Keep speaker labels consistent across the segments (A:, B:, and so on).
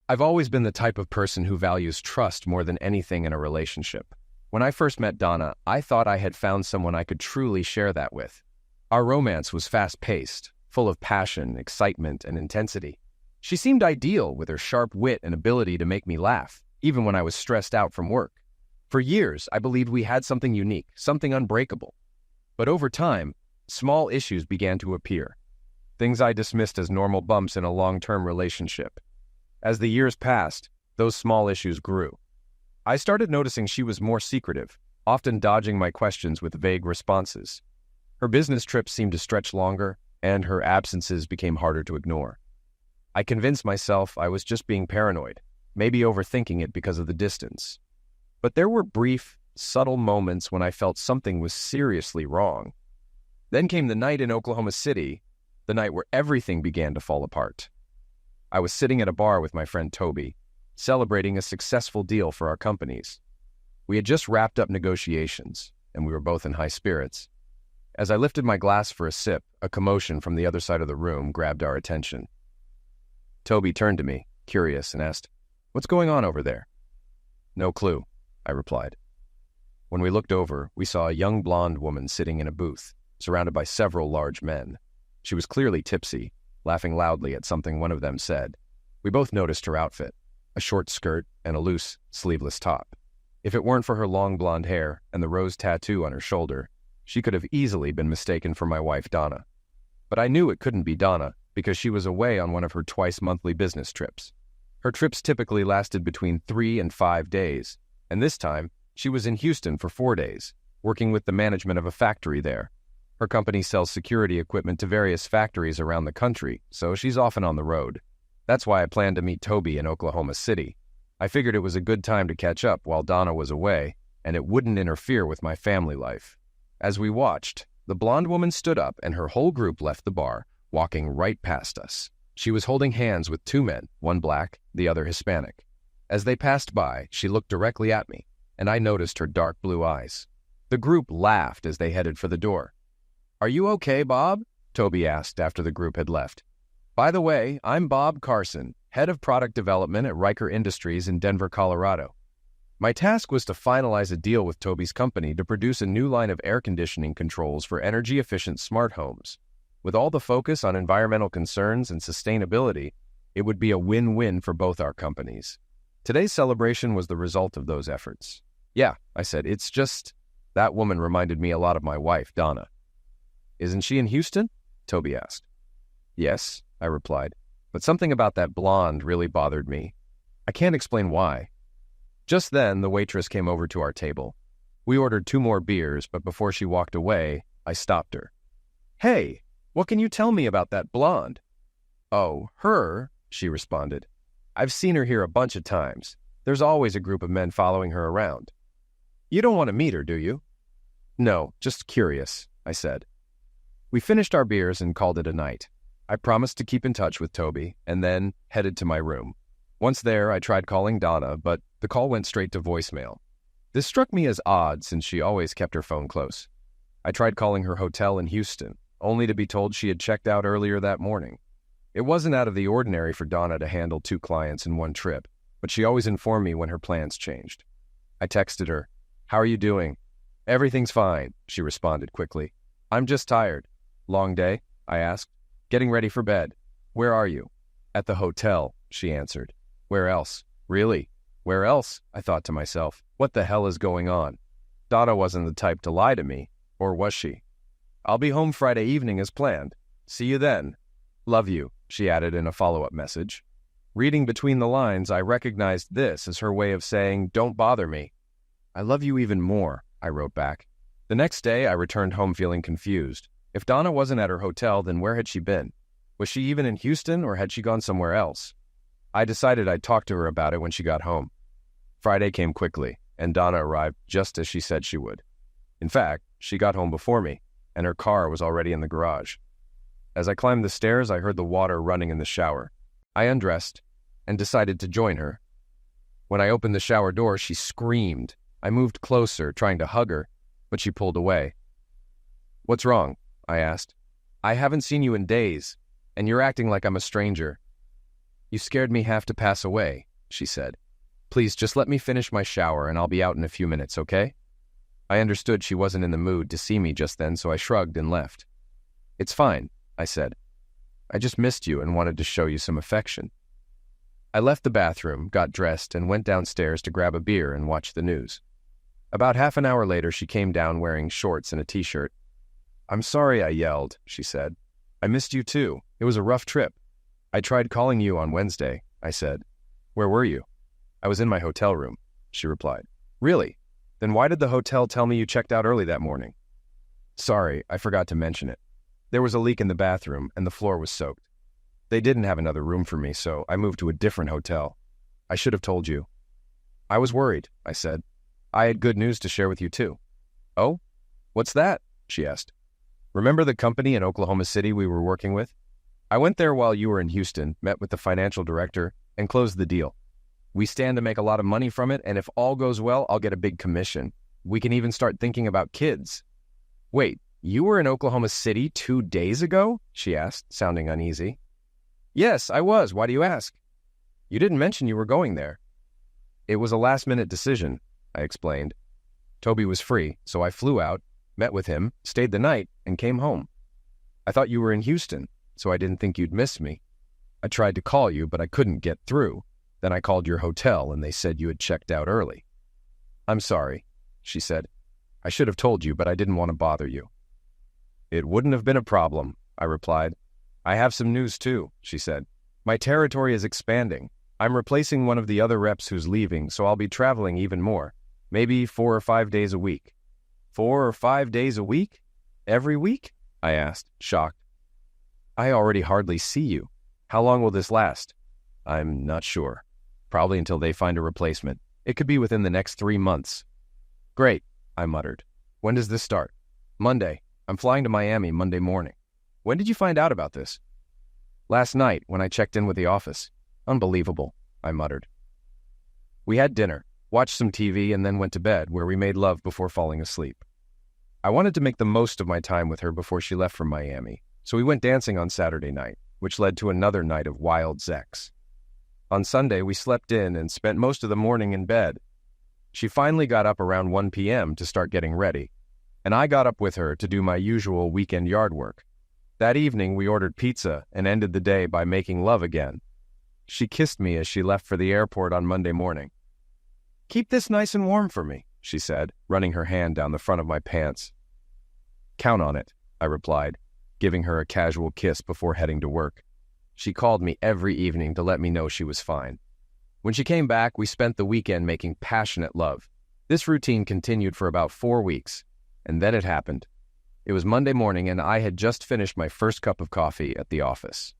A: I've always been the type of person who values trust more than anything in a relationship. When I first met Donna, I thought I had found someone I could truly share that with. Our romance was fast-paced, full of passion, excitement, and intensity. She seemed ideal with her sharp wit and ability to make me laugh, even when I was stressed out from work. For years, I believed we had something unique, something unbreakable. But over time, small issues began to appear, things I dismissed as normal bumps in a long-term relationship. As the years passed, those small issues grew. I started noticing she was more secretive, often dodging my questions with vague responses. Her business trips seemed to stretch longer, and her absences became harder to ignore. I convinced myself I was just being paranoid, maybe overthinking it because of the distance. But there were brief, subtle moments when I felt something was seriously wrong. Then came the night in Oklahoma City, the night where everything began to fall apart. I was sitting at a bar with my friend Toby, celebrating a successful deal for our companies. We had just wrapped up negotiations, and we were both in high spirits. As I lifted my glass for a sip, a commotion from the other side of the room grabbed our attention. Toby turned to me, curious, and asked, "What's going on over there?" "No clue," I replied. When we looked over, we saw a young blonde woman sitting in a booth, surrounded by several large men. She was clearly tipsy, laughing loudly at something one of them said. We both noticed her outfit, a short skirt and a loose, sleeveless top. If it weren't for her long blonde hair and the rose tattoo on her shoulder, she could have easily been mistaken for my wife, Donna. But I knew it couldn't be Donna because she was away on one of her twice-monthly business trips. Her trips typically lasted between 3 and 5 days, and this time, she was in Houston for 4 days, working with the management of a factory there. Her company sells security equipment to various factories around the country, so she's often on the road. That's why I planned to meet Toby in Oklahoma City. I figured it was a good time to catch up while Donna was away, and it wouldn't interfere with my family life. As we watched, the blonde woman stood up and her whole group left the bar, walking right past us. She was holding hands with 2 men, one black, the other Hispanic. As they passed by, she looked directly at me, and I noticed her dark blue eyes. The group laughed as they headed for the door. "Are you okay, Bob?" Toby asked after the group had left. "By the way, I'm Bob Carson, head of product development at Riker Industries in Denver, Colorado. My task was to finalize a deal with Toby's company to produce a new line of air conditioning controls for energy-efficient smart homes. With all the focus on environmental concerns and sustainability, it would be a win-win for both our companies. Today's celebration was the result of those efforts." "Yeah," I said, "it's just..." That woman reminded me a lot of my wife, Donna. "Isn't she in Houston?" Toby asked. "Yes," I replied, "but something about that blonde really bothered me. I can't explain why." Just then, the waitress came over to our table. We ordered 2 more beers, but before she walked away, I stopped her. "Hey, what can you tell me about that blonde?" "Oh, her," she responded. "I've seen her here a bunch of times. There's always a group of men following her around." "You don't want to meet her, do you?" "No, just curious," I said. We finished our beers and called it a night. I promised to keep in touch with Toby, and then headed to my room. Once there, I tried calling Donna, but the call went straight to voicemail. This struck me as odd since she always kept her phone close. I tried calling her hotel in Houston, only to be told she had checked out earlier that morning. It wasn't out of the ordinary for Donna to handle 2 clients in one trip, but she always informed me when her plans changed. I texted her, "How are you doing?" "Everything's fine," she responded quickly. "I'm just tired." "Long day?" I asked. "Getting ready for bed." "Where are you?" "At the hotel," she answered. "Where else?" "Really? Where else?" I thought to myself. What the hell is going on? Donna wasn't the type to lie to me, or was she? "I'll be home Friday evening as planned. See you then. Love you," she added in a follow-up message. Reading between the lines, I recognized this as her way of saying, "Don't bother me." "I love you even more," I wrote back. The next day, I returned home feeling confused. If Donna wasn't at her hotel, then where had she been? Was she even in Houston, or had she gone somewhere else? I decided I'd talk to her about it when she got home. Friday came quickly, and Donna arrived just as she said she would. In fact, she got home before me, and her car was already in the garage. As I climbed the stairs, I heard the water running in the shower. I undressed and decided to join her. When I opened the shower door, she screamed. I moved closer, trying to hug her, but she pulled away. "What's wrong?" I asked. "I haven't seen you in days, and you're acting like I'm a stranger." You scared me half to pass away, she said. Please, just let me finish my shower and I'll be out in a few minutes, okay? I understood she wasn't in the mood to see me just then, so I shrugged and left. It's fine, I said. I just missed you and wanted to show you some affection. I left the bathroom, got dressed, and went downstairs to grab a beer and watch the news. About half an hour later, she came down wearing shorts and a t-shirt. I'm sorry I yelled, she said. I missed you too. It was a rough trip. I tried calling you on Wednesday, I said. Where were you? I was in my hotel room, she replied. Really? Then why did the hotel tell me you checked out early that morning? Sorry, I forgot to mention it. There was a leak in the bathroom and the floor was soaked. They didn't have another room for me, so I moved to a different hotel. I should have told you. I was worried, I said. I had good news to share with you too. Oh? What's that? She asked. Remember the company in Oklahoma City we were working with? I went there while you were in Houston, met with the financial director, and closed the deal. We stand to make a lot of money from it, and if all goes well, I'll get a big commission. We can even start thinking about kids. Wait, you were in Oklahoma City 2 days ago? She asked, sounding uneasy. Yes, I was. Why do you ask? You didn't mention you were going there. It was a last-minute decision, I explained. Toby was free, so I flew out, met with him, stayed the night, and came home. I thought you were in Houston, so I didn't think you'd miss me. I tried to call you, but I couldn't get through. Then I called your hotel, and they said you had checked out early. I'm sorry, she said. I should have told you, but I didn't want to bother you. It wouldn't have been a problem, I replied. I have some news too, she said. My territory is expanding. I'm replacing one of the other reps who's leaving, so I'll be traveling even more. Maybe 4 or 5 days a week. 4 or 5 days a week? Every week? I asked, shocked. I already hardly see you. How long will this last? I'm not sure. Probably until they find a replacement. It could be within the next 3 months. Great, I muttered. When does this start? Monday. I'm flying to Miami Monday morning. When did you find out about this? Last night, when I checked in with the office. Unbelievable, I muttered. We had dinner, watched some TV, and then went to bed, where we made love before falling asleep. I wanted to make the most of my time with her before she left for Miami, so we went dancing on Saturday night, which led to another night of wild sex. On Sunday, we slept in and spent most of the morning in bed. She finally got up around 1 p.m. to start getting ready, and I got up with her to do my usual weekend yard work. That evening, we ordered pizza and ended the day by making love again. She kissed me as she left for the airport on Monday morning. Keep this nice and warm for me, she said, running her hand down the front of my pants. Count on it, I replied, giving her a casual kiss before heading to work. She called me every evening to let me know she was fine. When she came back, we spent the weekend making passionate love. This routine continued for about 4 weeks, and then it happened. It was Monday morning, and I had just finished my first cup of coffee at the office.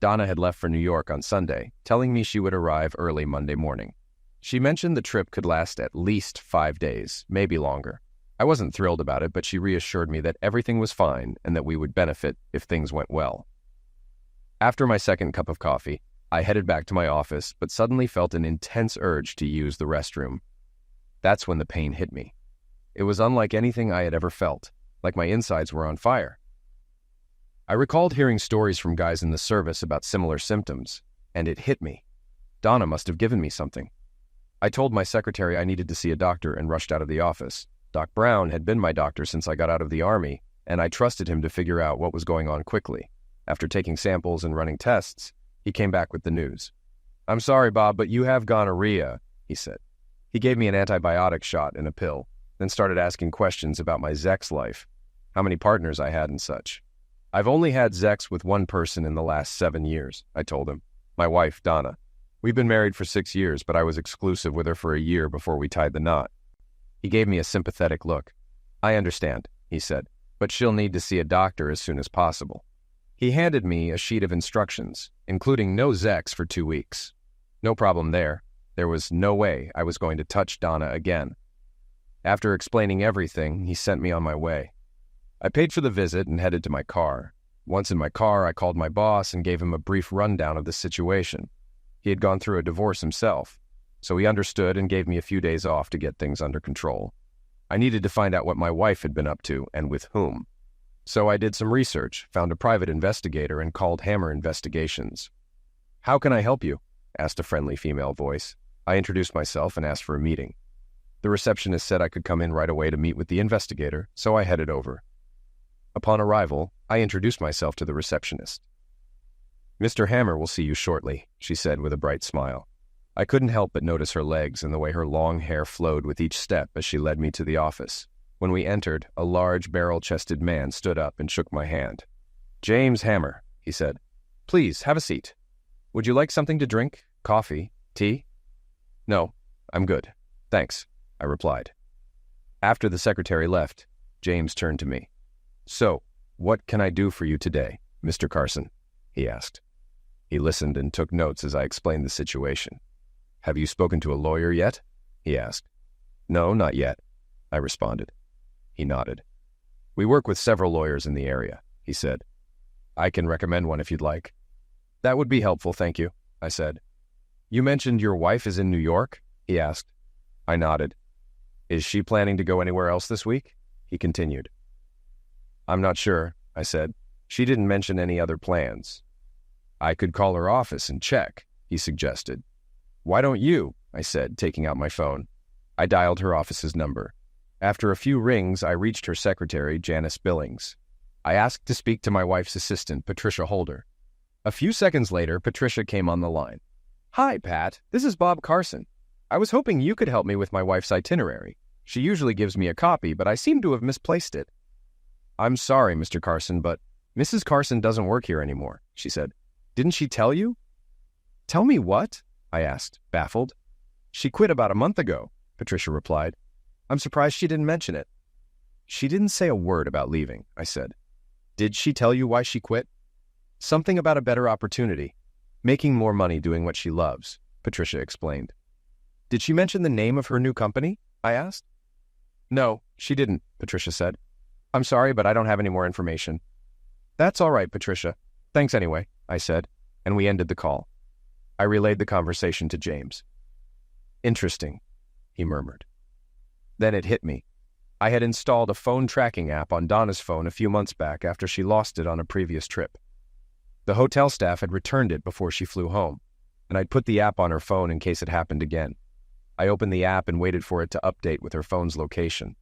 A: Donna had left for New York on Sunday, telling me she would arrive early Monday morning. She mentioned the trip could last at least 5 days, maybe longer. I wasn't thrilled about it, but she reassured me that everything was fine and that we would benefit if things went well. After my second cup of coffee, I headed back to my office, but suddenly felt an intense urge to use the restroom. That's when the pain hit me. It was unlike anything I had ever felt, like my insides were on fire. I recalled hearing stories from guys in the service about similar symptoms, and it hit me. Donna must have given me something. I told my secretary I needed to see a doctor and rushed out of the office. Doc Brown had been my doctor since I got out of the Army, and I trusted him to figure out what was going on quickly. After taking samples and running tests, he came back with the news. I'm sorry, Bob, but you have gonorrhea, he said. He gave me an antibiotic shot and a pill, then started asking questions about my sex life, how many partners I had and such. I've only had sex with one person in the last 7 years, I told him. My wife, Donna. We've been married for 6 years, but I was exclusive with her for a year before we tied the knot. He gave me a sympathetic look. I understand, he said, but she'll need to see a doctor as soon as possible. He handed me a sheet of instructions, including no sex for 2 weeks. No problem there. There was no way I was going to touch Donna again. After explaining everything, he sent me on my way. I paid for the visit and headed to my car. Once in my car, I called my boss and gave him a brief rundown of the situation. He had gone through a divorce himself, so he understood and gave me a few days off to get things under control. I needed to find out what my wife had been up to and with whom. So I did some research, found a private investigator, and called Hammer Investigations. "How can I help you?" asked a friendly female voice. I introduced myself and asked for a meeting. The receptionist said I could come in right away to meet with the investigator, so I headed over. Upon arrival, I introduced myself to the receptionist. "Mr. Hammer will see you shortly," she said with a bright smile. I couldn't help but notice her legs and the way her long hair flowed with each step as she led me to the office. When we entered, a large, barrel-chested man stood up and shook my hand. "James Hammer," he said. "Please, have a seat. Would you like something to drink? Coffee? Tea?" "No, I'm good. Thanks," I replied. After the secretary left, James turned to me. "So, what can I do for you today, Mr. Carson?" he asked. He listened and took notes as I explained the situation. "Have you spoken to a lawyer yet?" he asked. "No, not yet," I responded. He nodded. "We work with several lawyers in the area," he said. "I can recommend one if you'd like." "That would be helpful, thank you," I said. "You mentioned your wife is in New York?" he asked. I nodded. "Is she planning to go anywhere else this week?" he continued. "I'm not sure," I said. "She didn't mention any other plans." "I could call her office and check," he suggested. "Why don't you?" I said, taking out my phone. I dialed her office's number. After a few rings, I reached her secretary, Janice Billings. I asked to speak to my wife's assistant, Patricia Holder. A few seconds later, Patricia came on the line. "Hi, Pat. This is Bob Carson. I was hoping you could help me with my wife's itinerary. She usually gives me a copy, but I seem to have misplaced it." "I'm sorry, Mr. Carson, but Mrs. Carson doesn't work here anymore," she said. "Didn't she tell you?" "Tell me what?" I asked, baffled. "She quit about a month ago," Patricia replied. "I'm surprised she didn't mention it." "She didn't say a word about leaving," I said. "Did she tell you why she quit?" "Something about a better opportunity. Making more money doing what she loves," Patricia explained. "Did she mention the name of her new company?" I asked. "No, she didn't," Patricia said. "I'm sorry, but I don't have any more information." "That's all right, Patricia. Thanks anyway," I said, and we ended the call. I relayed the conversation to James. "Interesting," he murmured. Then it hit me. I had installed a phone tracking app on Donna's phone a few months back after she lost it on a previous trip. The hotel staff had returned it before she flew home, and I'd put the app on her phone in case it happened again. I opened the app and waited for it to update with her phone's location.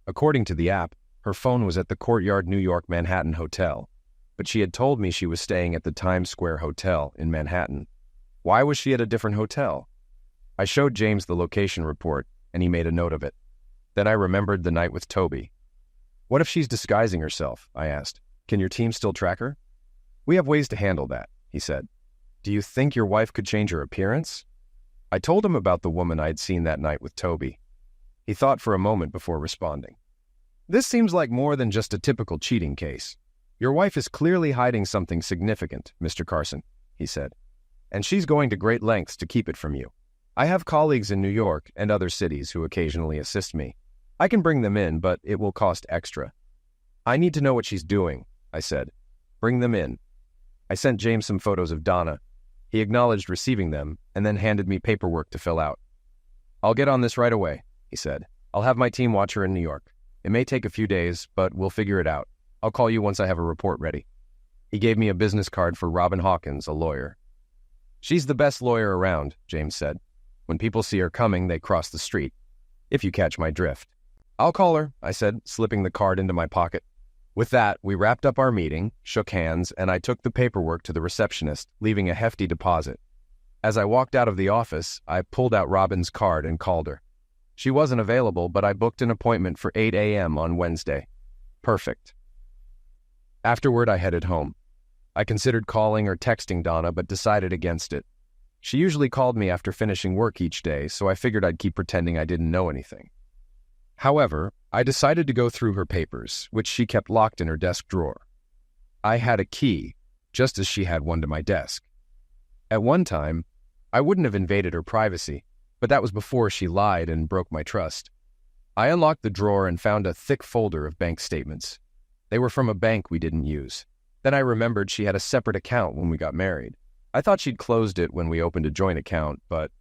A: According to the app, her phone was at the Courtyard New York Manhattan Hotel, but she had told me she was staying at the Times Square Hotel in Manhattan. Why was she at a different hotel? I showed James the location report, and he made a note of it. Then I remembered the night with Toby. "What if she's disguising herself?" I asked. "Can your team still track her?" "We have ways to handle that," he said. "Do you think your wife could change her appearance?" I told him about the woman I had seen that night with Toby. He thought for a moment before responding. "This seems like more than just a typical cheating case. Your wife is clearly hiding something significant, Mr. Carson," he said. "And she's going to great lengths to keep it from you. I have colleagues in New York and other cities who occasionally assist me. I can bring them in, but it will cost extra." "I need to know what she's doing," I said. "Bring them in." I sent James some photos of Donna. He acknowledged receiving them and then handed me paperwork to fill out. "I'll get on this right away," he said. "I'll have my team watch her in New York. It may take a few days, but we'll figure it out. I'll call you once I have a report ready." He gave me a business card for Robin Hawkins, a lawyer. "She's the best lawyer around," James said. "When people see her coming, they cross the street. If you catch my drift." "I'll call her," I said, slipping the card into my pocket. With that, we wrapped up our meeting, shook hands, and I took the paperwork to the receptionist, leaving a hefty deposit. As I walked out of the office, I pulled out Robin's card and called her. She wasn't available, but I booked an appointment for 8 a.m. on Wednesday. Perfect. Afterward, I headed home. I considered calling or texting Donna, but decided against it. She usually called me after finishing work each day, so I figured I'd keep pretending I didn't know anything. However, I decided to go through her papers, which she kept locked in her desk drawer. I had a key, just as she had one to my desk. At one time, I wouldn't have invaded her privacy, but that was before she lied and broke my trust. I unlocked the drawer and found a thick folder of bank statements. They were from a bank we didn't use. Then I remembered she had a separate account when we got married. I thought she'd closed it when we opened a joint account, but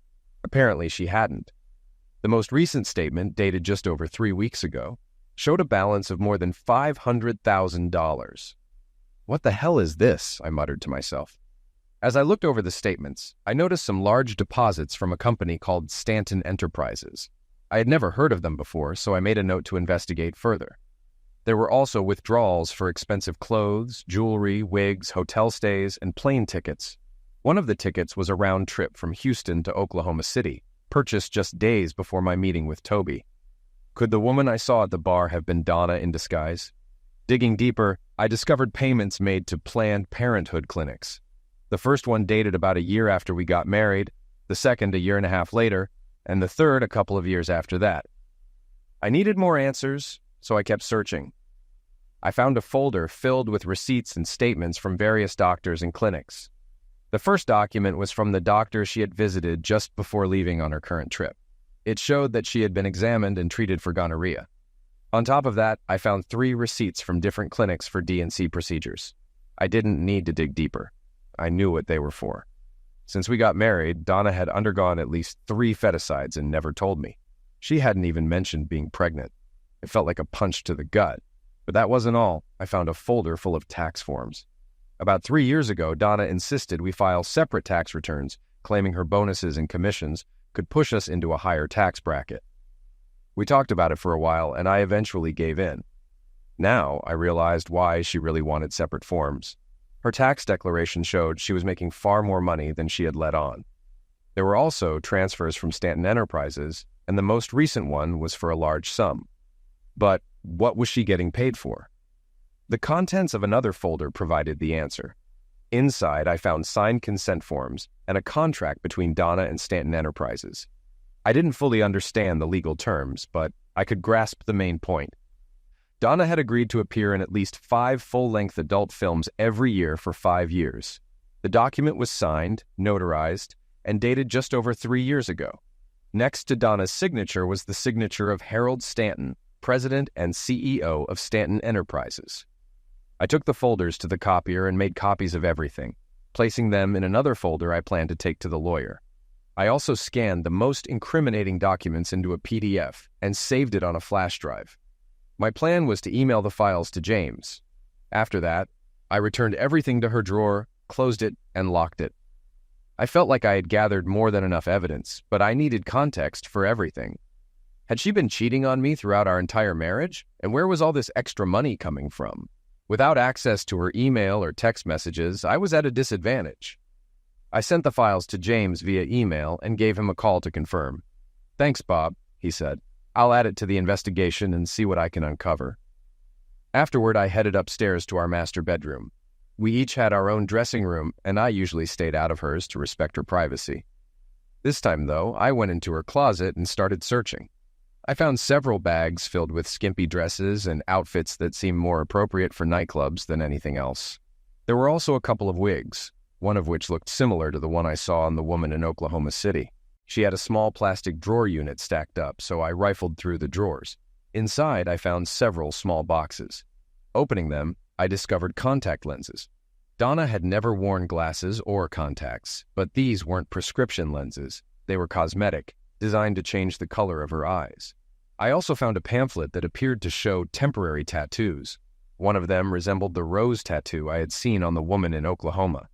A: apparently she hadn't. The most recent statement, dated just over 3 weeks ago, showed a balance of more than $500,000. "What the hell is this?" I muttered to myself. As I looked over the statements, I noticed some large deposits from a company called Stanton Enterprises. I had never heard of them before, so I made a note to investigate further. There were also withdrawals for expensive clothes, jewelry, wigs, hotel stays, and plane tickets. One of the tickets was a round trip from Houston to Oklahoma City, purchased just days before my meeting with Toby. Could the woman I saw at the bar have been Donna in disguise? Digging deeper, I discovered payments made to Planned Parenthood clinics. The first one dated about a year after we got married, the second a year and a half later, and the third a couple of years after that. I needed more answers, so I kept searching. I found a folder filled with receipts and statements from various doctors and clinics. The first document was from the doctor she had visited just before leaving on her current trip. It showed that she had been examined and treated for gonorrhea. On top of that, I found 3 receipts from different clinics for D&C procedures. I didn't need to dig deeper. I knew what they were for. Since we got married, Donna had undergone at least 3 feticides and never told me. She hadn't even mentioned being pregnant. It felt like a punch to the gut. But that wasn't all. I found a folder full of tax forms. About 3 years ago, Donna insisted we file separate tax returns, claiming her bonuses and commissions could push us into a higher tax bracket. We talked about it for a while, and I eventually gave in. Now, I realized why she really wanted separate forms. Her tax declaration showed she was making far more money than she had let on. There were also transfers from Stanton Enterprises, and the most recent one was for a large sum. But what was she getting paid for? The contents of another folder provided the answer. Inside, I found signed consent forms and a contract between Donna and Stanton Enterprises. I didn't fully understand the legal terms, but I could grasp the main point. Donna had agreed to appear in at least 5 full-length adult films every year for 5 years. The document was signed, notarized, and dated just over 3 years ago. Next to Donna's signature was the signature of Harold Stanton, President and CEO of Stanton Enterprises. I took the folders to the copier and made copies of everything, placing them in another folder I planned to take to the lawyer. I also scanned the most incriminating documents into a PDF and saved it on a flash drive. My plan was to email the files to James. After that, I returned everything to her drawer, closed it, and locked it. I felt like I had gathered more than enough evidence, but I needed context for everything. Had she been cheating on me throughout our entire marriage? And where was all this extra money coming from? Without access to her email or text messages, I was at a disadvantage. I sent the files to James via email and gave him a call to confirm. "Thanks, Bob," he said. "I'll add it to the investigation and see what I can uncover." Afterward, I headed upstairs to our master bedroom. We each had our own dressing room, and I usually stayed out of hers to respect her privacy. This time, though, I went into her closet and started searching. I found several bags filled with skimpy dresses and outfits that seemed more appropriate for nightclubs than anything else. There were also a couple of wigs, one of which looked similar to the one I saw on the woman in Oklahoma City. She had a small plastic drawer unit stacked up, so I rifled through the drawers. Inside, I found several small boxes. Opening them, I discovered contact lenses. Donna had never worn glasses or contacts, but these weren't prescription lenses. They were cosmetic, designed to change the color of her eyes. I also found a pamphlet that appeared to show temporary tattoos. One of them resembled the rose tattoo I had seen on the woman in Oklahoma.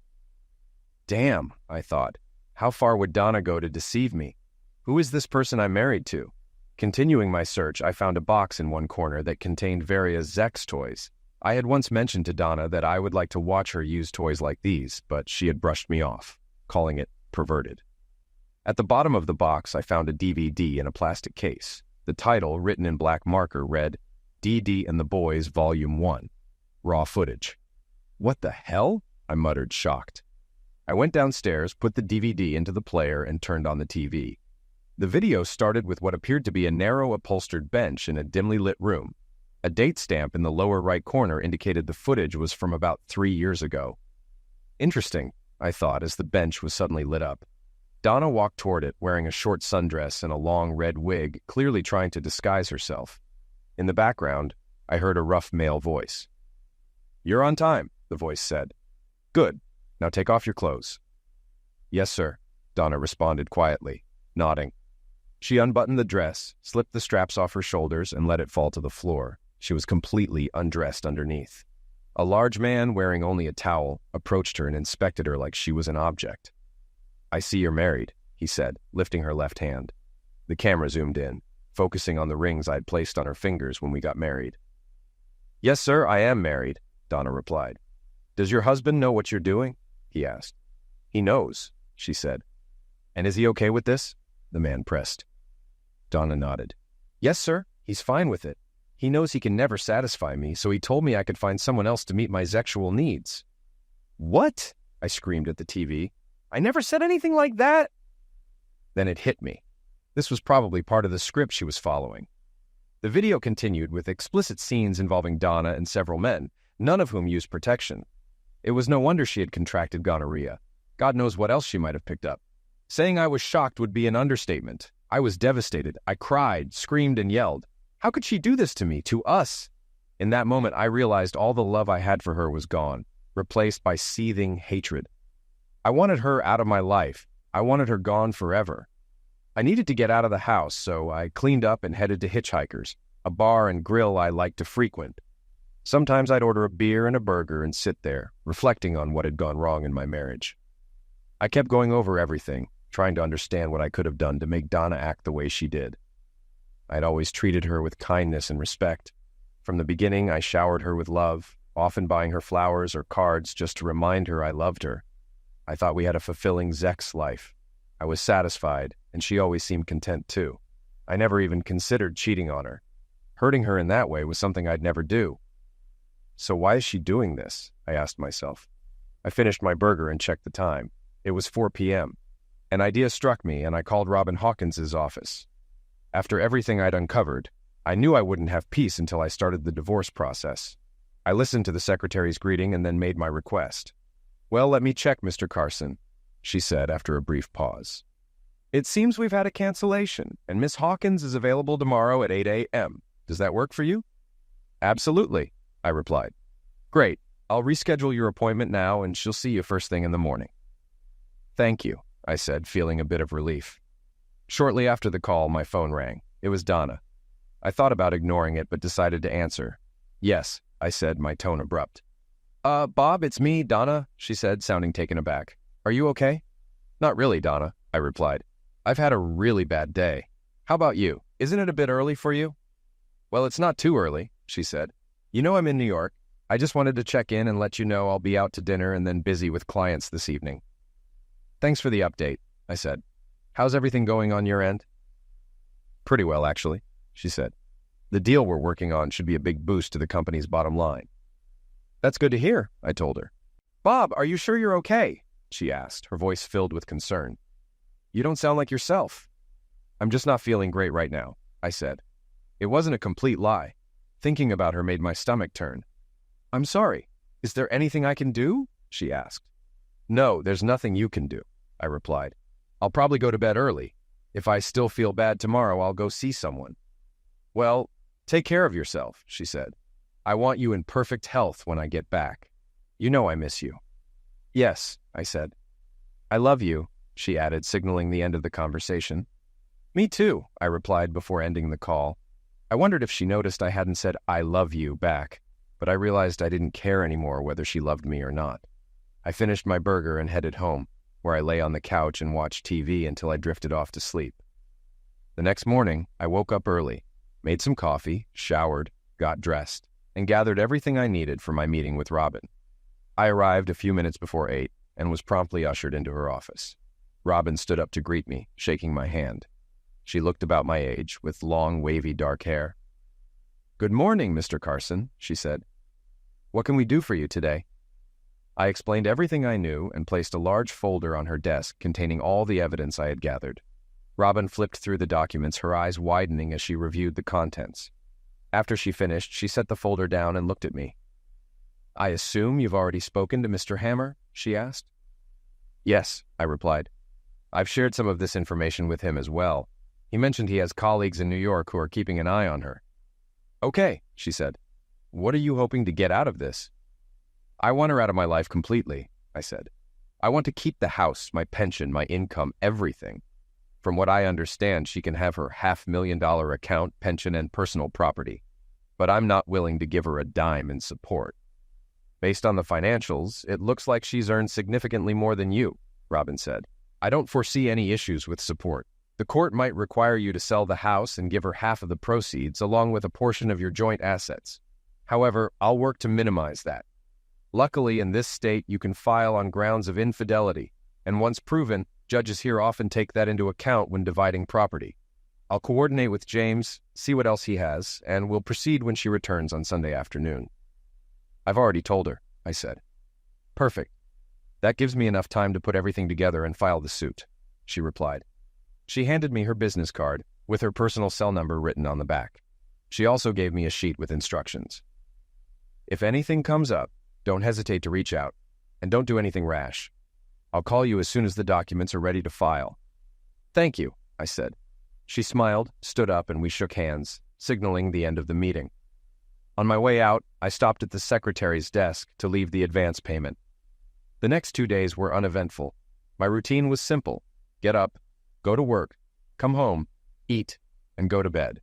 A: Damn, I thought. How far would Donna go to deceive me? Who is this person I'm married to? Continuing my search, I found a box in one corner that contained various Zex toys. I had once mentioned to Donna that I would like to watch her use toys like these, but she had brushed me off, calling it perverted. At the bottom of the box, I found a DVD in a plastic case. The title, written in black marker, read, "D.D. and the Boys, Volume 1. Raw footage." "What the hell?" I muttered, shocked. I went downstairs, put the DVD into the player, and turned on the TV. The video started with what appeared to be a narrow upholstered bench in a dimly lit room. A date stamp in the lower right corner indicated the footage was from about 3 years ago. Interesting, I thought as the bench was suddenly lit up. Donna walked toward it, wearing a short sundress and a long red wig, clearly trying to disguise herself. In the background, I heard a rough male voice. "You're on time," the voice said. "Good. Now take off your clothes." "Yes, sir," Donna responded quietly, nodding. She unbuttoned the dress, slipped the straps off her shoulders, and let it fall to the floor. She was completely undressed underneath. A large man, wearing only a towel, approached her and inspected her like she was an object. "I see you're married," he said, lifting her left hand. The camera zoomed in, focusing on the rings I'd placed on her fingers when we got married. "Yes, sir, I am married," Donna replied. "Does your husband know what you're doing?" he asked. "He knows," she said. "And is he okay with this?" the man pressed. Donna nodded. "Yes, sir, he's fine with it. He knows he can never satisfy me, so he told me I could find someone else to meet my sexual needs." "What?" I screamed at the TV. "I never said anything like that." Then it hit me. This was probably part of the script she was following. The video continued with explicit scenes involving Donna and several men, none of whom used protection. It was no wonder she had contracted gonorrhea. God knows what else she might have picked up. Saying I was shocked would be an understatement. I was devastated. I cried, screamed, and yelled. How could she do this to me, to us? In that moment, I realized all the love I had for her was gone, replaced by seething hatred. I wanted her out of my life. I wanted her gone forever. I needed to get out of the house, so I cleaned up and headed to Hitchhikers, a bar and grill I liked to frequent. Sometimes I'd order a beer and a burger and sit there, reflecting on what had gone wrong in my marriage. I kept going over everything, trying to understand what I could have done to make Donna act the way she did. I'd always treated her with kindness and respect. From the beginning, I showered her with love, often buying her flowers or cards just to remind her I loved her. I thought we had a fulfilling sex life. I was satisfied, and she always seemed content too. I never even considered cheating on her. Hurting her in that way was something I'd never do. So why is she doing this? I asked myself. I finished my burger and checked the time. It was 4 p.m. An idea struck me, and I called Robin Hawkins's office. After everything I'd uncovered, I knew I wouldn't have peace until I started the divorce process. I listened to the secretary's greeting and then made my request. "Well, let me check, Mr. Carson," she said after a brief pause. "It seems we've had a cancellation, and Miss Hawkins is available tomorrow at 8 a.m. Does that work for you?" "Absolutely," I replied. "Great. I'll reschedule your appointment now, and she'll see you first thing in the morning." "Thank you," I said, feeling a bit of relief. Shortly after the call, my phone rang. It was Donna. I thought about ignoring it, but decided to answer. "Yes," I said, my tone abrupt. Bob, it's me, Donna," she said, sounding taken aback. "Are you okay?" "Not really, Donna," I replied. "I've had a really bad day. How about you? Isn't it a bit early for you?" "Well, it's not too early," she said. "You know I'm in New York. I just wanted to check in and let you know I'll be out to dinner and then busy with clients this evening." "Thanks for the update," I said. "How's everything going on your end?" "Pretty well, actually," she said. "The deal we're working on should be a big boost to the company's bottom line." "That's good to hear," I told her. "Bob, are you sure you're okay?" she asked, her voice filled with concern. "You don't sound like yourself." "I'm just not feeling great right now," I said. It wasn't a complete lie. Thinking about her made my stomach turn. "I'm sorry. Is there anything I can do?" she asked. "No, there's nothing you can do," I replied. "I'll probably go to bed early. If I still feel bad tomorrow, I'll go see someone." "Well, take care of yourself," she said. "I want you in perfect health when I get back. You know I miss you." "Yes," I said. "I love you," she added, signaling the end of the conversation. "Me too," I replied before ending the call. I wondered if she noticed I hadn't said "I love you" back, but I realized I didn't care anymore whether she loved me or not. I finished my burger and headed home, where I lay on the couch and watched TV until I drifted off to sleep. The next morning, I woke up early, made some coffee, showered, got dressed, and gathered everything I needed for my meeting with Robin. I arrived a few minutes before 8 and was promptly ushered into her office. Robin stood up to greet me, shaking my hand. She looked about my age, with long, wavy dark hair. "Good morning, Mr. Carson," she said. "What can we do for you today?" I explained everything I knew and placed a large folder on her desk containing all the evidence I had gathered. Robin flipped through the documents, her eyes widening as she reviewed the contents. After she finished, she set the folder down and looked at me. "I assume you've already spoken to Mr. Hammer?" she asked. "Yes," I replied. "I've shared some of this information with him as well. He mentioned he has colleagues in New York who are keeping an eye on her." "Okay," she said. "What are you hoping to get out of this?" "I want her out of my life completely," I said. "I want to keep the house, my pension, my income, everything. From what I understand, she can have her $500,000 account, pension, and personal property. But I'm not willing to give her a dime in support." Based on the financials, it looks like she's earned significantly more than you, Robin said. I don't foresee any issues with support. The court might require you to sell the house and give her half of the proceeds along with a portion of your joint assets. However, I'll work to minimize that. Luckily, in this state, you can file on grounds of infidelity, and once proven, judges here often take that into account when dividing property. I'll coordinate with James, see what else he has, and we'll proceed when she returns on Sunday afternoon. I've already told her, I said. Perfect. That gives me enough time to put everything together and file the suit, she replied. She handed me her business card, with her personal cell number written on the back. She also gave me a sheet with instructions. If anything comes up, don't hesitate to reach out, and don't do anything rash. I'll call you as soon as the documents are ready to file. Thank you, I said. She smiled, stood up, and we shook hands, signaling the end of the meeting. On my way out, I stopped at the secretary's desk to leave the advance payment. The next 2 days were uneventful. My routine was simple. Get up, go to work, come home, eat, and go to bed.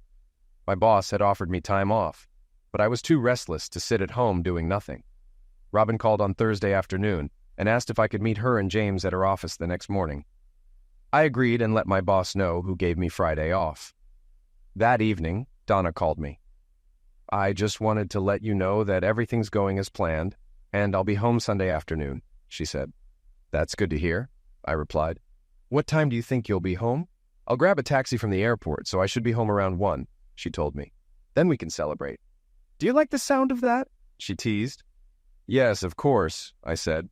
A: My boss had offered me time off, but I was too restless to sit at home doing nothing. Robin called on Thursday afternoon and asked if I could meet her and James at her office the next morning. I agreed and let my boss know, who gave me Friday off. That evening, Donna called me. I just wanted to let you know that everything's going as planned, and I'll be home Sunday afternoon, she said. That's good to hear, I replied. What time do you think you'll be home? I'll grab a taxi from the airport, so I should be home around 1, she told me. Then we can celebrate. Do you like the sound of that? She teased. Yes, of course, I said.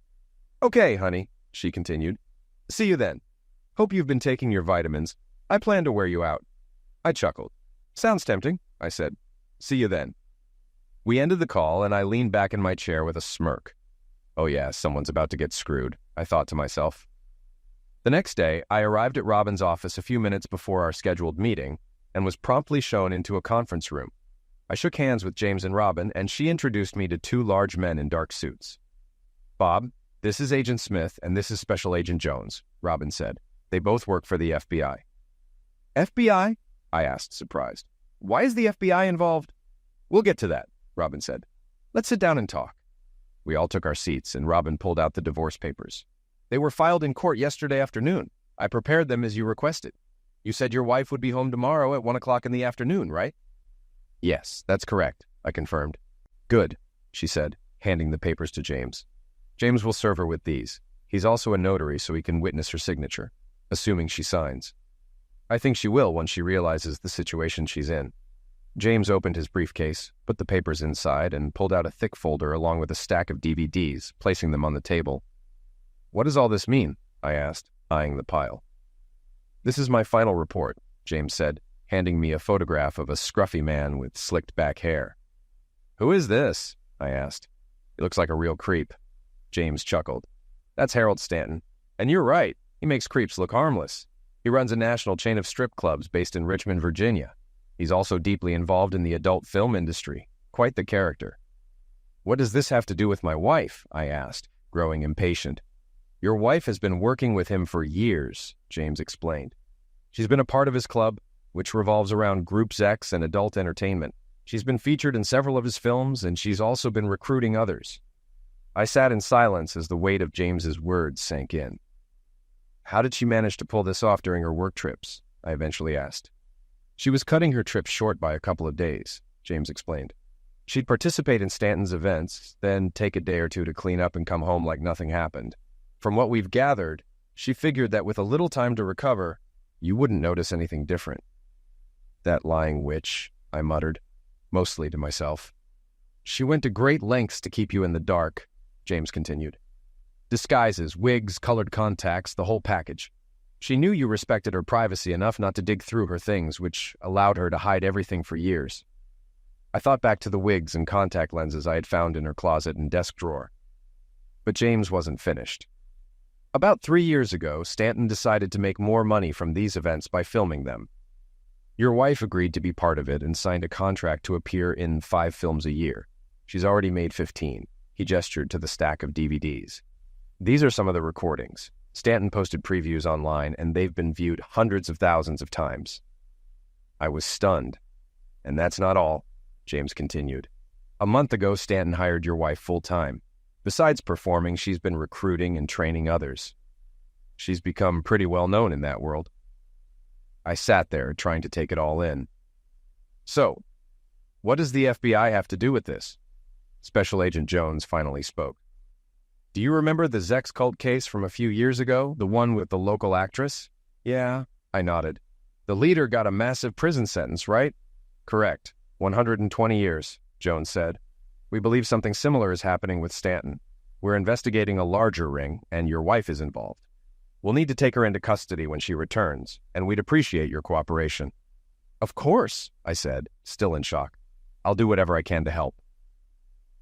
A: Okay, honey, she continued. See you then. Hope you've been taking your vitamins. I plan to wear you out. I chuckled. Sounds tempting, I said. See you then. We ended the call, and I leaned back in my chair with a smirk. Oh yeah, someone's about to get screwed, I thought to myself. The next day, I arrived at Robin's office a few minutes before our scheduled meeting and was promptly shown into a conference room. I shook hands with James and Robin, and she introduced me to 2 large men in dark suits. Bob, this is Agent Smith, and this is Special Agent Jones, Robin said. They both work for the FBI. FBI? I asked, surprised. Why is the FBI involved? We'll get to that, Robin said. Let's sit down and talk. We all took our seats, and Robin pulled out the divorce papers. They were filed in court yesterday afternoon. I prepared them as you requested. You said your wife would be home tomorrow at 1 o'clock in the afternoon, right? Yes, that's correct, I confirmed. Good, she said, handing the papers to James. James will serve her with these. He's also a notary, so he can witness her signature, assuming she signs. I think she will once she realizes the situation she's in. James opened his briefcase, put the papers inside, and pulled out a thick folder along with a stack of DVDs, placing them on the table. What does all this mean? I asked, eyeing the pile. This is my final report, James said, handing me a photograph of a scruffy man with slicked back hair. Who is this? I asked. He looks like a real creep. James chuckled. That's Harold Stanton. And you're right, he makes creeps look harmless. He runs a national chain of strip clubs based in Richmond, Virginia. He's also deeply involved in the adult film industry. Quite the character. What does this have to do with my wife? I asked, growing impatient. Your wife has been working with him for years, James explained. She's been a part of his club, which revolves around group sex and adult entertainment. She's been featured in several of his films, and she's also been recruiting others. I sat in silence as the weight of James's words sank in. How did she manage to pull this off during her work trips? I eventually asked. She was cutting her trips short by a couple of days, James explained. She'd participate in Stanton's events, then take a day or two to clean up and come home like nothing happened. From what we've gathered, she figured that with a little time to recover, you wouldn't notice anything different. That lying witch, I muttered, mostly to myself. She went to great lengths to keep you in the dark, James continued. Disguises, wigs, colored contacts, the whole package. She knew you respected her privacy enough not to dig through her things, which allowed her to hide everything for years. I thought back to the wigs and contact lenses I had found in her closet and desk drawer. But James wasn't finished. About 3 years ago, Stanton decided to make more money from these events by filming them. Your wife agreed to be part of it and signed a contract to appear in 5 films a year. She's already made 15. He gestured to the stack of DVDs. These are some of the recordings. Stanton posted previews online, and they've been viewed hundreds of thousands of times. I was stunned. And that's not all, James continued. A month ago, Stanton hired your wife full-time. Besides performing, she's been recruiting and training others. She's become pretty well known in that world. I sat there, trying to take it all in. So, what does the FBI have to do with this? Special Agent Jones finally spoke. Do you remember the Zex cult case from a few years ago, the one with the local actress? Yeah, I nodded. The leader got a massive prison sentence, right? Correct. 120 years, Jones said. We believe something similar is happening with Stanton. We're investigating a larger ring, and your wife is involved. We'll need to take her into custody when she returns, and we'd appreciate your cooperation. Of course, I said, still in shock. I'll do whatever I can to help.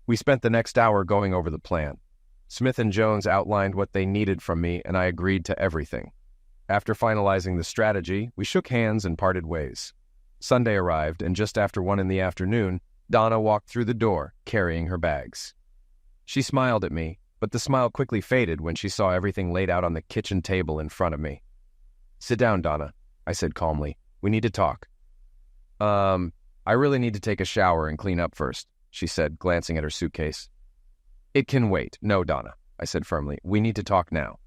A: We spent the next hour going over the plan. Smith and Jones outlined what they needed from me, and I agreed to everything. After finalizing the strategy, we shook hands and parted ways. Sunday arrived, and just after 1 p.m, Donna walked through the door, carrying her bags. She smiled at me, but the smile quickly faded when she saw everything laid out on the kitchen table in front of me. Sit down, Donna, I said calmly. We need to talk. I really need to take a shower and clean up first, she said, glancing at her suitcase. It can wait. No, Donna, I said firmly. We need to talk now.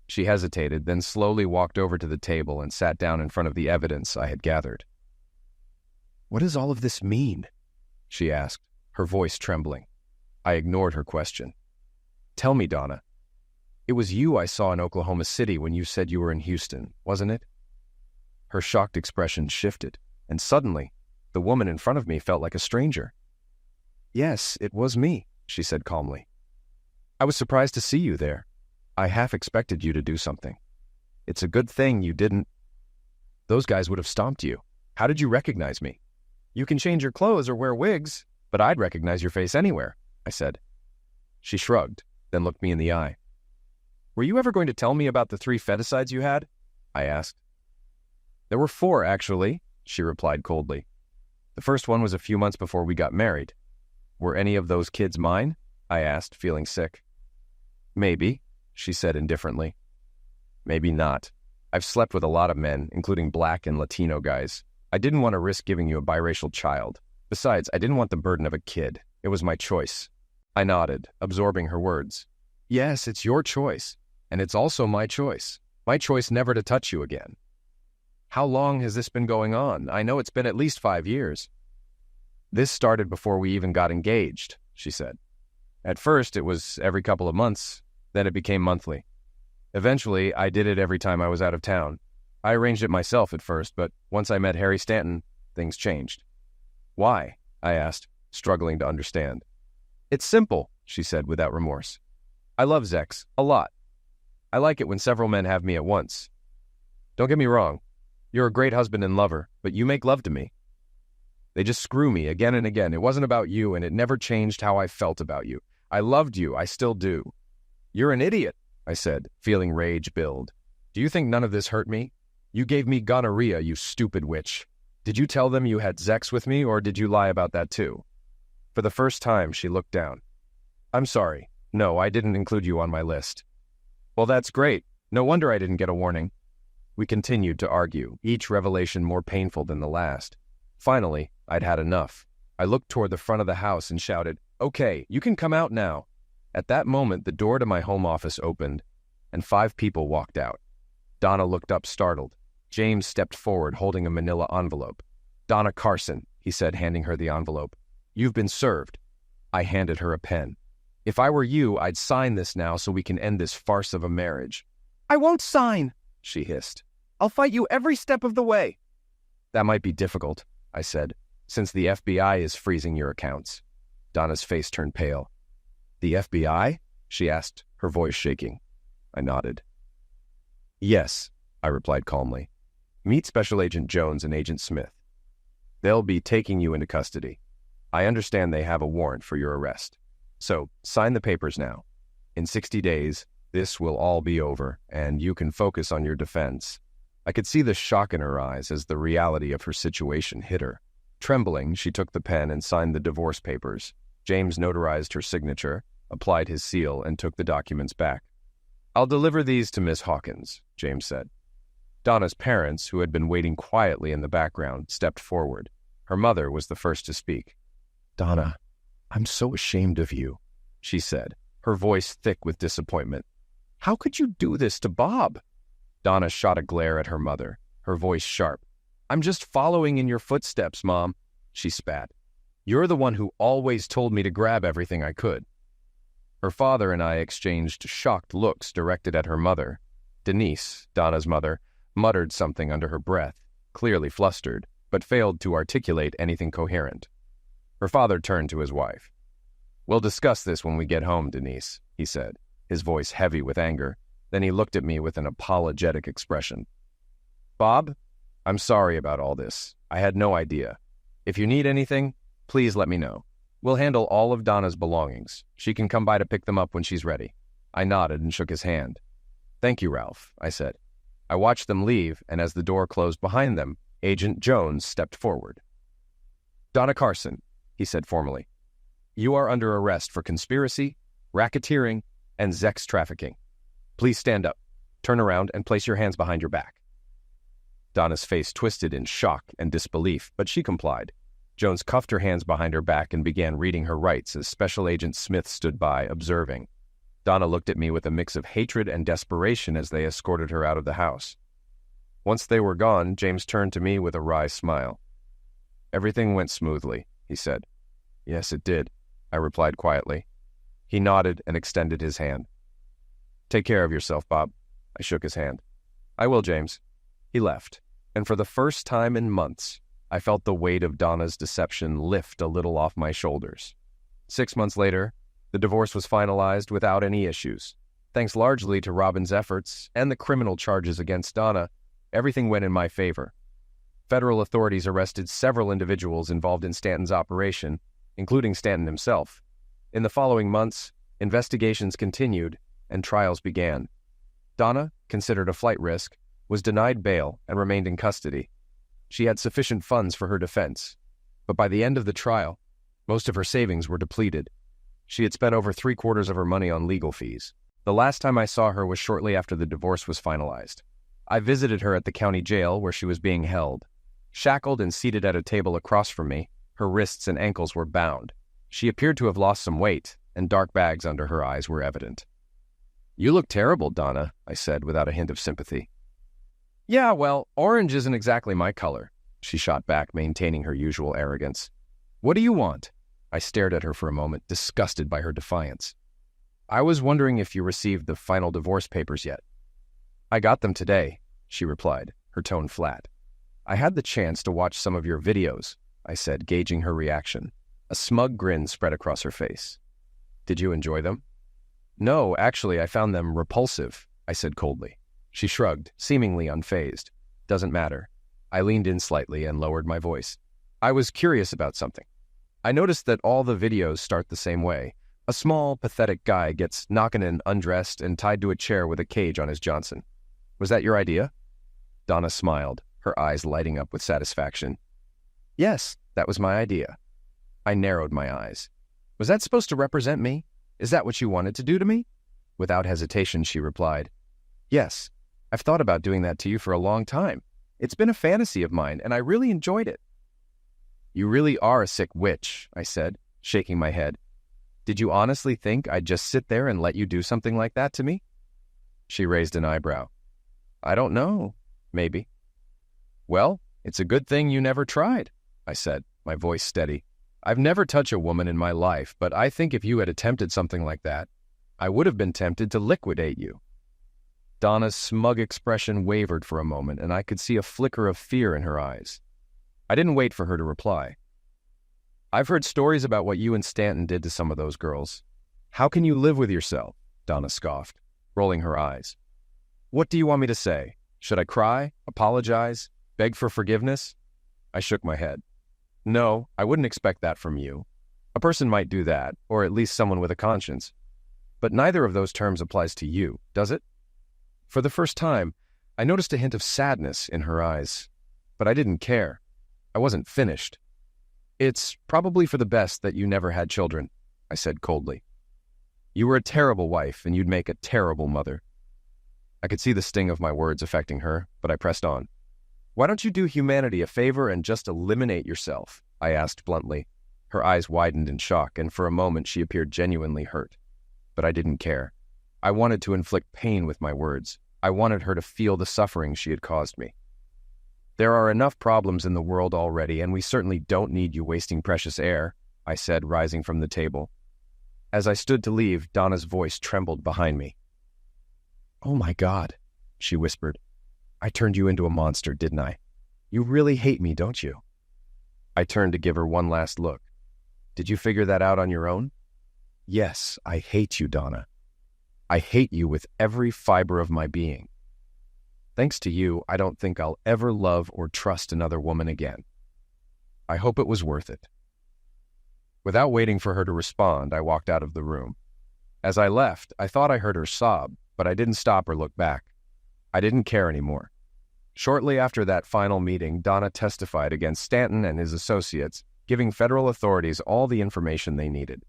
A: She hesitated, then slowly walked over to the table and sat down in front of the evidence I had gathered. What does all of this mean? She asked, her voice trembling. I ignored her question. Tell me, Donna. It was you I saw in Oklahoma City when you said you were in Houston, wasn't it? Her shocked expression shifted, and suddenly, the woman in front of me felt like a stranger. Yes, it was me, she said calmly. I was surprised to see you there. I half expected you to do something. It's a good thing you didn't. Those guys would have stomped you. How did you recognize me? You can change your clothes or wear wigs, but I'd recognize your face anywhere, I said. She shrugged, then looked me in the eye. Were you ever going to tell me about the 3 feticides you had? I asked. There were 4, actually, she replied coldly. The first one was a few months before we got married. Were any of those kids mine? I asked, feeling sick. Maybe, she said indifferently. Maybe not. I've slept with a lot of men, including black and Latino guys. I didn't want to risk giving you a biracial child. Besides, I didn't want the burden of a kid. It was my choice. I nodded, absorbing her words. Yes, it's your choice. And it's also my choice. My choice never to touch you again. How long has this been going on? I know it's been at least 5 years. This started before we even got engaged, she said. At first, it was every couple of months. Then it became monthly. Eventually, I did it every time I was out of town. I arranged it myself at first, but once I met Harry Stanton, things changed. Why? I asked, struggling to understand. It's simple, she said without remorse. I love Zex, a lot. I like it when several men have me at once. Don't get me wrong. You're a great husband and lover, but you make love to me. They just screw me again and again. It wasn't about you, and it never changed how I felt about you. I loved you. I still do. You're an idiot, I said, feeling rage build. Do you think none of this hurt me? You gave me gonorrhea, you stupid witch. Did you tell them you had Zex with me, or did you lie about that too? For the first time, she looked down. I'm sorry. No, I didn't include you on my list. Well, that's great. No wonder I didn't get a warning. We continued to argue, each revelation more painful than the last. Finally, I'd had enough. I looked toward the front of the house and shouted, Okay, you can come out now. At that moment, the door to my home office opened, and 5 people walked out. Donna looked up startled. James stepped forward, holding a manila envelope. Donna Carson, he said, handing her the envelope. You've been served. I handed her a pen. If I were you, I'd sign this now so we can end this farce of a marriage. I won't sign, she hissed. I'll fight you every step of the way. That might be difficult, I said, since the FBI is freezing your accounts. Donna's face turned pale. The FBI? She asked, her voice shaking. I nodded. Yes, I replied calmly. Meet Special Agent Jones and Agent Smith. They'll be taking you into custody. I understand they have a warrant for your arrest. So, sign the papers now. In 60 days, this will all be over, and you can focus on your defense. I could see the shock in her eyes as the reality of her situation hit her. Trembling, she took the pen and signed the divorce papers. James notarized her signature, applied his seal, and took the documents back. I'll deliver these to Miss Hawkins, James said. Donna's parents, who had been waiting quietly in the background, stepped forward. Her mother was the first to speak. Donna, I'm so ashamed of you, she said, her voice thick with disappointment. "How could you do this to Bob?" Donna shot a glare at her mother, her voice sharp. "I'm just following in your footsteps, Mom," she spat. "You're the one who always told me to grab everything I could." Her father and I exchanged shocked looks directed at her mother. Denise, Donna's mother, muttered something under her breath, clearly flustered, but failed to articulate anything coherent. Her father turned to his wife. "We'll discuss this when we get home, Denise," he said, his voice heavy with anger. Then he looked at me with an apologetic expression. "Bob, I'm sorry about all this. I had no idea. If you need anything, please let me know. We'll handle all of Donna's belongings. She can come by to pick them up when she's ready." I nodded and shook his hand. "Thank you, Ralph," I said. I watched them leave, and as the door closed behind them, Agent Jones stepped forward. "Donna Carson," he said formally, "you are under arrest for conspiracy, racketeering, and sex trafficking. Please stand up, turn around, and place your hands behind your back." Donna's face twisted in shock and disbelief, but she complied. Jones cuffed her hands behind her back and began reading her rights as Special Agent Smith stood by, observing. Donna looked at me with a mix of hatred and desperation as they escorted her out of the house. Once they were gone, James turned to me with a wry smile. "Everything went smoothly," he said. "Yes, it did," I replied quietly. He nodded and extended his hand. "Take care of yourself, Bob." I shook his hand. "I will, James." He left, and for the first time in months, I felt the weight of Donna's deception lift a little off my shoulders. 6 months later, the divorce was finalized without any issues. Thanks largely to Robin's efforts and the criminal charges against Donna, everything went in my favor. Federal authorities arrested several individuals involved in Stanton's operation, including Stanton himself. In the following months, investigations continued and trials began. Donna, considered a flight risk, was denied bail and remained in custody. She had sufficient funds for her defense, but by the end of the trial, most of her savings were depleted. She had spent over 3/4 of her money on legal fees. The last time I saw her was shortly after the divorce was finalized. I visited her at the county jail where she was being held. Shackled and seated at a table across from me, her wrists and ankles were bound. She appeared to have lost some weight, and dark bags under her eyes were evident. "You look terrible, Donna," I said without a hint of sympathy. "Yeah, well, orange isn't exactly my color," she shot back, maintaining her usual arrogance. "What do you want?" I stared at her for a moment, disgusted by her defiance. "I was wondering if you received the final divorce papers yet." "I got them today," she replied, her tone flat. "I had the chance to watch some of your videos," I said, gauging her reaction. A smug grin spread across her face. "Did you enjoy them?" "No, actually, I found them repulsive," I said coldly. She shrugged, seemingly unfazed. "Doesn't matter." I leaned in slightly and lowered my voice. "I was curious about something. I noticed that all the videos start the same way. A small, pathetic guy gets knocking in undressed and tied to a chair with a cage on his Johnson. Was that your idea?" Donna smiled, her eyes lighting up with satisfaction. "Yes, that was my idea." I narrowed my eyes. "Was that supposed to represent me? Is that what you wanted to do to me?" Without hesitation, she replied, "Yes, I've thought about doing that to you for a long time. It's been a fantasy of mine, and I really enjoyed it." "You really are a sick witch," I said, shaking my head. "Did you honestly think I'd just sit there and let you do something like that to me?" She raised an eyebrow. "I don't know. Maybe." "Well, it's a good thing you never tried," I said, my voice steady. "I've never touched a woman in my life, but I think if you had attempted something like that, I would have been tempted to liquidate you." Donna's smug expression wavered for a moment, and I could see a flicker of fear in her eyes. I didn't wait for her to reply. "I've heard stories about what you and Stanton did to some of those girls. How can you live with yourself?" Donna scoffed, rolling her eyes. "What do you want me to say? Should I cry, apologize, beg for forgiveness?" I shook my head. "No, I wouldn't expect that from you. A person might do that, or at least someone with a conscience. But neither of those terms applies to you, does it?" For the first time, I noticed a hint of sadness in her eyes, but I didn't care. I wasn't finished. "It's probably for the best that you never had children," I said coldly. "You were a terrible wife, and you'd make a terrible mother." I could see the sting of my words affecting her, but I pressed on. "Why don't you do humanity a favor and just eliminate yourself?" I asked bluntly. Her eyes widened in shock, and for a moment she appeared genuinely hurt. but I didn't care. I wanted to inflict pain with my words. I wanted her to feel the suffering she had caused me. There are enough problems in the world already, and we certainly don't need you wasting precious air, I said, rising from the table. As I stood to leave, Donna's voice trembled behind me. "Oh my God," she whispered. "I turned you into a monster, didn't I? You really hate me, don't you?" I turned to give her one last look. "Did you figure that out on your own?" "Yes, I hate you, Donna. I hate you with every fiber of my being. Thanks to you, I don't think I'll ever love or trust another woman again. I hope it was worth it." Without waiting for her to respond, I walked out of the room. As I left, I thought I heard her sob, but I didn't stop or look back. I didn't care anymore. Shortly after that final meeting, Donna testified against Stanton and his associates, giving federal authorities all the information they needed.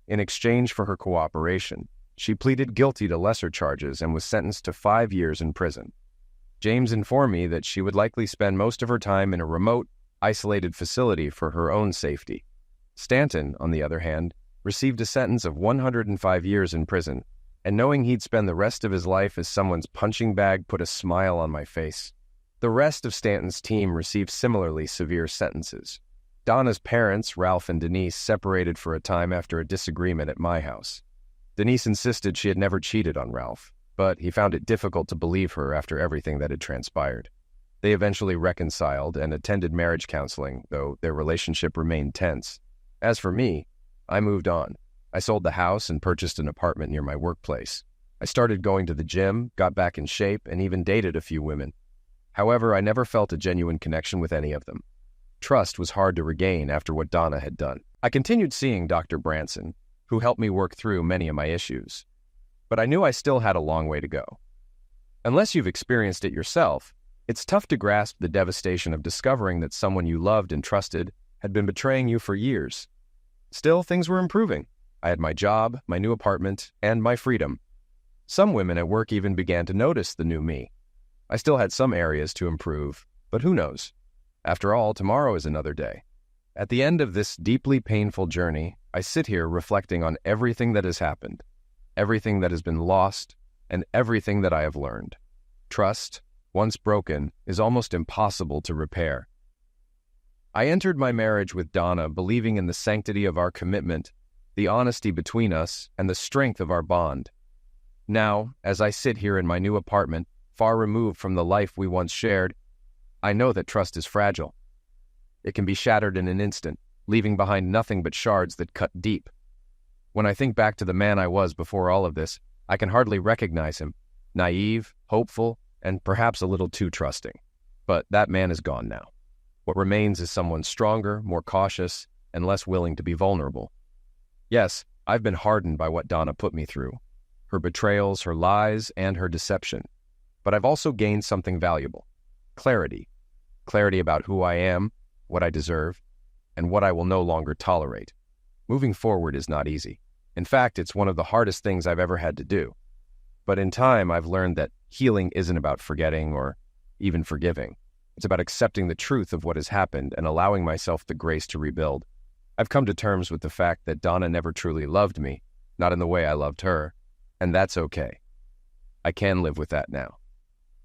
A: In exchange for her cooperation, she pleaded guilty to lesser charges and was sentenced to 5 years in prison. James informed me that she would likely spend most of her time in a remote, isolated facility for her own safety. Stanton, on the other hand, received a sentence of 105 years in prison, and knowing he'd spend the rest of his life as someone's punching bag put a smile on my face. The rest of Stanton's team received similarly severe sentences. Donna's parents, Ralph and Denise, separated for a time after a disagreement at my house. Denise insisted she had never cheated on Ralph, but he found it difficult to believe her after everything that had transpired. They eventually reconciled and attended marriage counseling, though their relationship remained tense. As for me, I moved on. I sold the house and purchased an apartment near my workplace. I started going to the gym, got back in shape, and even dated a few women. However, I never felt a genuine connection with any of them. Trust was hard to regain after what Donna had done. I continued seeing Dr. Branson, who helped me work through many of my issues. But I knew I still had a long way to go. Unless you've experienced it yourself, it's tough to grasp the devastation of discovering that someone you loved and trusted had been betraying you for years. Still, things were improving. I had my job, my new apartment, and my freedom. Some women at work even began to notice the new me. I still had some areas to improve, but who knows? After all, tomorrow is another day. At the end of this deeply painful journey, I sit here reflecting on everything that has happened, everything that has been lost, and everything that I have learned. Trust, once broken, is almost impossible to repair. I entered my marriage with Donna believing in the sanctity of our commitment, the honesty between us, and the strength of our bond. Now, as I sit here in my new apartment, far removed from the life we once shared, I know that trust is fragile. It can be shattered in an instant, leaving behind nothing but shards that cut deep. When I think back to the man I was before all of this, I can hardly recognize him. Naive, hopeful, and perhaps a little too trusting. But that man is gone now. What remains is someone stronger, more cautious, and less willing to be vulnerable. Yes, I've been hardened by what Donna put me through. Her betrayals, her lies, and her deception. But I've also gained something valuable. Clarity. Clarity about who I am, what I deserve, and what I will no longer tolerate. Moving forward is not easy. In fact, it's one of the hardest things I've ever had to do. But in time, I've learned that healing isn't about forgetting or even forgiving. It's about accepting the truth of what has happened and allowing myself the grace to rebuild. I've come to terms with the fact that Donna never truly loved me, not in the way I loved her, and that's okay. I can live with that now.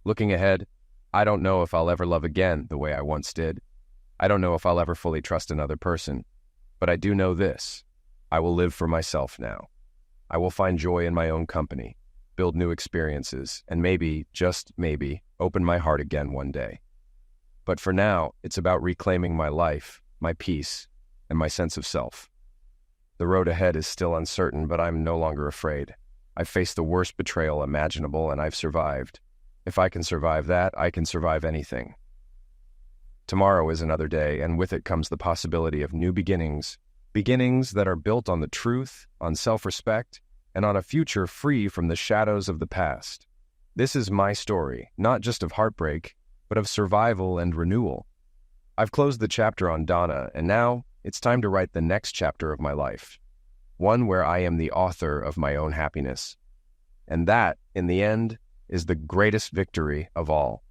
A: Looking ahead, I don't know if I'll ever love again the way I once did. I don't know if I'll ever fully trust another person, but I do know this. I will live for myself now. I will find joy in my own company, build new experiences, and maybe, just maybe, open my heart again one day. But for now, it's about reclaiming my life, my peace, and my sense of self. The road ahead is still uncertain, but I'm no longer afraid. I've faced the worst betrayal imaginable, and I've survived. If I can survive that, I can survive anything. Tomorrow is another day, and with it comes the possibility of new beginnings, beginnings that are built on the truth, on self-respect, and on a future free from the shadows of the past. This is my story, not just of heartbreak, but of survival and renewal. I've closed the chapter on Donna, and now it's time to write the next chapter of my life, one where I am the author of my own happiness. And that, in the end, is the greatest victory of all.